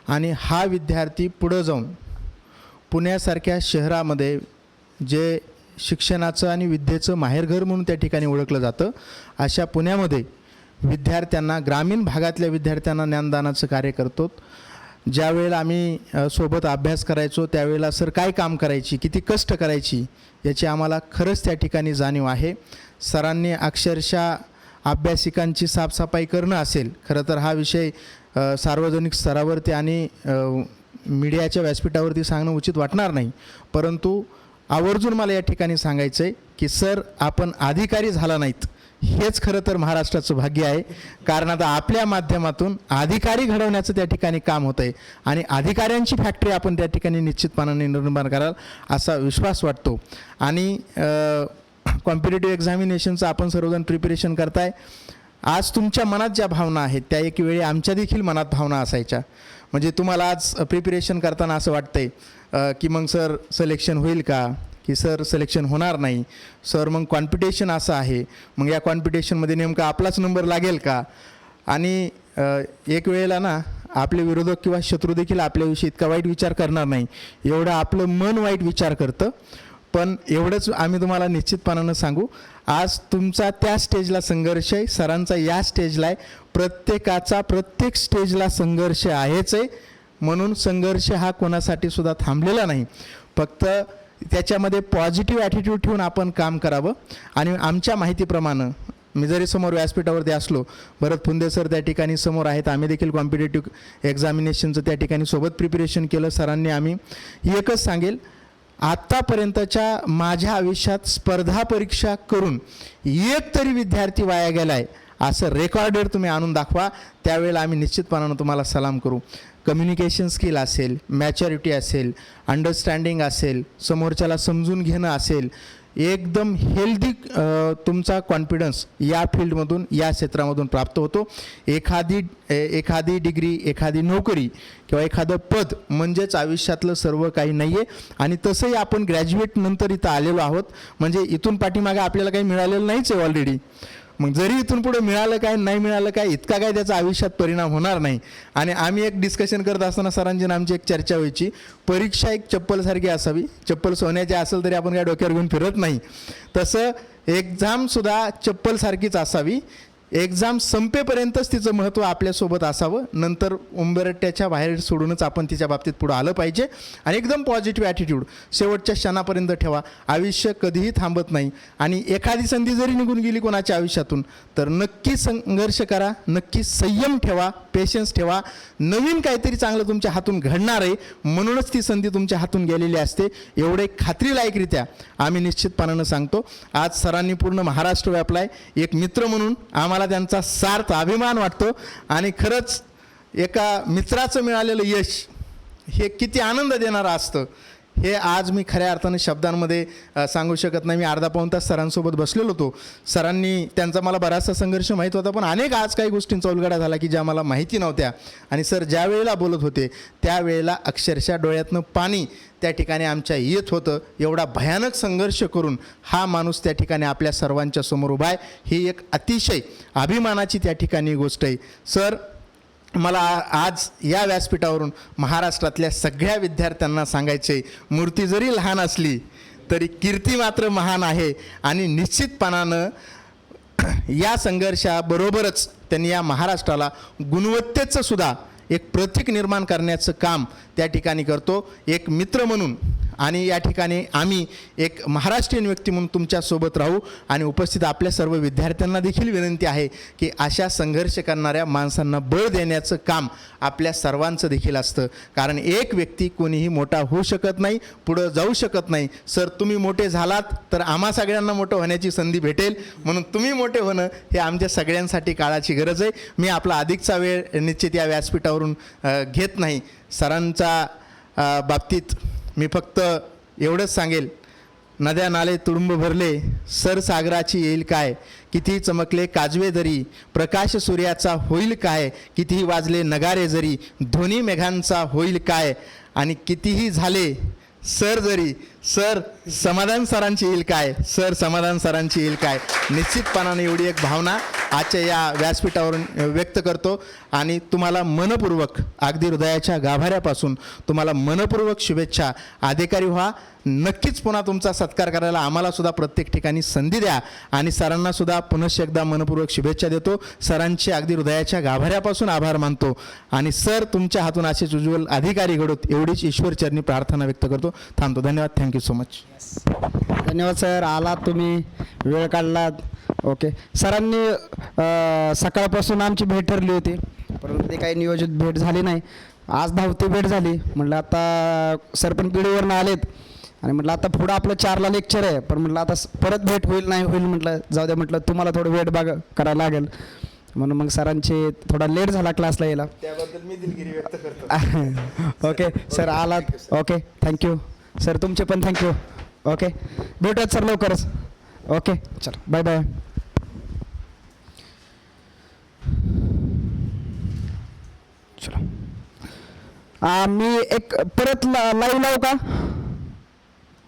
आणि हा विद्यार्थी पुढं जाऊन पुण्यासारख्या शहरामध्ये जे शिक्षणाचं आणि विद्येचं माहेरघर म्हणून त्या ठिकाणी ओळखलं जातं, अशा पुण्यामध्ये विद्यार्थ्यांना, ग्रामीण भागातल्या विद्यार्थ्यांना ज्ञानदानाचं कार्य करतो. ज्या वेळेला आम्ही सोबत अभ्यास करायचो त्यावेळेला सर काय काम करायची, किती कष्ट करायची याची आम्हाला खरंच त्या ठिकाणी जाणीव आहे. सरांनी अक्षरशः अभ्यासिकांची साफसफाई करणं असेल, खरं तर हा विषय सार्वजनिक स्तरावरती आणि मीडियाच्या व्यासपीठावरती सांगणं उचित वाटणार नाही, परंतु आवर्जून मला या ठिकाणी सांगायचं आहे की सर आपण अधिकारी झाला नाहीत हेच खरं तर महाराष्ट्राचं भाग्य आहे. कारण आता आपल्या माध्यमातून अधिकारी घडवण्याचं त्या ठिकाणी काम होतं आहे आणि अधिकाऱ्यांची फॅक्टरी आपण त्या ठिकाणी निश्चितपणाने निर्माण कराल असा विश्वास वाटतो. आणि कॉम्पिटिटिव्ह एक्झामिनेशनचं आपण सर्वजण प्रिपरेशन करताय. आज तुमच्या मनात ज्या भावना आहेत त्या एक वेळी आमच्या देखील मनात भावना असायच्या. म्हणजे तुम्हाला आज प्रिपरेशन करताना असं वाटतंय की मग सर सिलेक्शन होईल का, की सर सिलेक्शन होणार नाही, सर मग कॉम्पिटिशन असं आहे, मग या कॉम्पिटिशनमध्ये नेमका आपलाच नंबर लागेल का. आणि एक वेळेला ना आपले विरोधक किंवा शत्रू देखील आपल्याविषयी इतका वाईट विचार करणार नाही एवढं आपलं मन वाईट विचार करतं. पण एवढंच आम्ही तुम्हाला निश्चितपणानं सांगू, आज तुमचा त्या स्टेजला संघर्ष आहे, सरांचा या स्टेजला आहे, प्रत्येकाचा प्रत्येक स्टेजला संघर्ष आहेच आहे. म्हणून संघर्ष हा कोणासाठी सुद्धा थांबलेला नाही. फक्त त्याच्यामध्ये पॉझिटिव्ह ॲटिट्यूड ठेवून आपण काम करावं. आणि आमच्या माहितीप्रमाणे मी जरी समोर व्यासपीठावरती असलो, भरत फुंदे सर त्या ठिकाणी समोर आहेत, आम्ही देखील कॉम्पिटेटिव्ह एक्झामिनेशनचं त्या ठिकाणी सोबत प्रिपरेशन केलं सरांनी. आम्ही एकच सांगेल, आत्तापर्यंतच्या माझ्या आयुष्यात स्पर्धा परीक्षा करून एक तरी विद्यार्थी वाया गेला आहे असं रेकॉर्डेड तुम्ही आणून दाखवा, त्यावेळेला आम्ही निश्चितपणानं तुम्हाला सलाम करू. कम्युनिकेशन स्किल असेल, मॅच्युरिटी असेल, अंडरस्टँडिंग असेल, समोरच्याला समजून घेणं असेल, एकदम हेल्दी तुमचा कॉन्फिडन्स या फील्डमधून, या क्षेत्रामधून प्राप्त होतो. एखादी डिग्री, एखादी नोकरी किंवा एखादं पद म्हणजेच आयुष्यातलं सर्व काही नाही आहे. आणि तसंही आपण ग्रॅज्युएट नंतर इथं आलेलो आहोत, म्हणजे इथून पाठीमागे आपल्याला काही मिळालेलं नाहीच आहे ऑलरेडी. मग जरी इथून पुढे मिळालं काय नाही मिळालं काय इतका काय त्याचा आयुष्यात परिणाम होणार नाही. आणि आम्ही एक डिस्कशन करत असताना सरांची आमची एक चर्चा व्हायची, परीक्षा एक चप्पलसारखी असावी, चप्पल सोन्याची असेल तरी आपण काय डोक्यावर घेऊन फिरत नाही, तसं एक्झामसुद्धा चप्पलसारखीच असावी. एक्झाम संपेपर्यंतच तिचं महत्त्व आपल्यासोबत असावं, नंतर उंबरट्याच्या बाहेर सोडूनच आपण तिच्या बाबतीत पुढं आलं पाहिजे. आणि एकदम पॉझिटिव्ह ॲटिट्यूड शेवटच्या क्षणापर्यंत ठेवा. आयुष्य कधीही थांबत नाही आणि एखादी संधी जरी निघून गेली कोणाच्या आयुष्यातून तर नक्की संघर्ष करा, नक्की संयम ठेवा, पेशन्स ठेवा. नवीन काहीतरी चांगलं तुमच्या हातून घडणार आहे म्हणूनच ती संधी तुमच्या हातून गेलेली असते, एवढे खात्रीलायकरित्या आम्ही निश्चितपणानं सांगतो. आज सरांनी पूर्ण महाराष्ट्र व्यापला आहे. एक मित्र म्हणून आम्हाला त्यांचा सार्थ अभिमान वाटतो. आणि खरंच एका मित्राचं मिळालेलं यश हे किती आनंद देणारं असतं हे आज मी खऱ्या अर्थानं शब्दांमध्ये सांगू शकत नाही. मी अर्धा पाऊण तास सरांसोबत बसलेलो होतो. सरांनी त्यांचा मला बराचसा संघर्ष माहीत होता, पण अनेक आज काही गोष्टींचा उलगडा झाला की ज्या मला माहिती नव्हत्या. आणि सर ज्या वेळेला बोलत होते त्यावेळेला अक्षरशः डोळ्यातनं पाणी त्या ठिकाणी आमच्या येत होतं. एवढा भयानक संघर्ष करून हा माणूस त्या ठिकाणी आपल्या सर्वांच्या समोर उभा आहे, ही एक अतिशय अभिमानाची त्या ठिकाणी गोष्ट आहे. सर, मला आज या व्यासपीठावरून महाराष्ट्रातल्या सगळ्या विद्यार्थ्यांना सांगायचे, मूर्ती जरी लहान असली तरी कीर्ती मात्र महान आहे. आणि निश्चितपणानं या संघर्षाबरोबरच त्यांनी या महाराष्ट्राला गुणवत्तेचं सुद्धा एक प्रतीक निर्माण करण्याचं काम त्या ठिकाणी करतो एक मित्र म्हणून. आणि या ठिकाणी आम्ही एक महाराष्ट्रीयन व्यक्ती म्हणून तुमच्यासोबत राहू. आणि उपस्थित आपल्या सर्व विद्यार्थ्यांना देखील विनंती आहे की अशा संघर्ष करणाऱ्या माणसांना बळ देण्याचं काम आपल्या सर्वांचं देखील असतं. कारण एक व्यक्ती कोणीही मोठा होऊ शकत नाही, पुढं जाऊ शकत नाही. सर, तुम्ही मोठे झालात तर आम्हा सगळ्यांना मोठं होण्याची संधी भेटेल, म्हणून तुम्ही मोठे होणं हे आमच्या सगळ्यांसाठी काळाची गरज आहे. मी आपला अधिकचा वेळ निश्चित या व्यासपीठावरून घेत नाही. सरांच्या बाबतीत मी फक्त एवढंच सांगेल, नद्या नाले तुडुंब भरले, सर सागराची येईल काय, कितीही चमकले काजवे दरी, प्रकाश सूर्याचा होईल काय, कितीही वाजले नगारे जरी, ध्वनी मेघांचा होईल काय, आणि कितीही झाले सर जरी सर समाधान सरांची येईल काय, सर समाधान सरांची येईल काय, निश्चितपणाने एवढी एक भावना आजच्या या व्यासपीठावरून व्यक्त करतो आणि तुम्हाला मनपूर्वक अगदी हृदयाच्या गाभाऱ्यापासून तुम्हाला मनपूर्वक शुभेच्छा. अधिकारी व्हा, नक्कीच पुन्हा तुमचा सत्कार करायला आम्हाला सुद्धा प्रत्येक ठिकाणी संधी द्या आणि सरांना सुद्धा पुनश्च एकदा मनपूर्वक शुभेच्छा देतो. सरांचे अगदी हृदयाच्या गाभाऱ्यापासून आभार मानतो आणि सर तुमच्या हातून असेच उज्ज्वल अधिकारी घडोत एवढीच ईश्वरचरणी प्रार्थना व्यक्त करतो. थांबतो. धन्यवाद. Thank you so much. धन्यवाद सर, आलात तुम्ही, वेळ काढलात. ओके, सरांनी सकाळपासून आमची भेट ठरली होती, परंतु ते काही नियोजित भेट झाली नाही. आज धावती भेट झाली. म्हटलं आता सर पण पिढीवरनं आलेत आणि म्हटलं आता पुढं आपलं 4ला लेक्चर आहे, पण म्हटलं आता परत भेट होईल नाही होईल, म्हटलं जाऊ द्या, म्हटलं तुम्हाला थोडं वेट करायला लागेल म्हणून मग सरांचे थोडा लेट झाला क्लासला यायला. त्याबद्दल मी दिलगिरी व्यक्त करतो. ओके सर, आलात. ओके, थँक्यू सर, तुमचे पण थँक्यू. ओके, भेटूयात सर लवकरच. ओके, चल, बाय बाय. चला, मी एक परत लाईव्ह लावू का?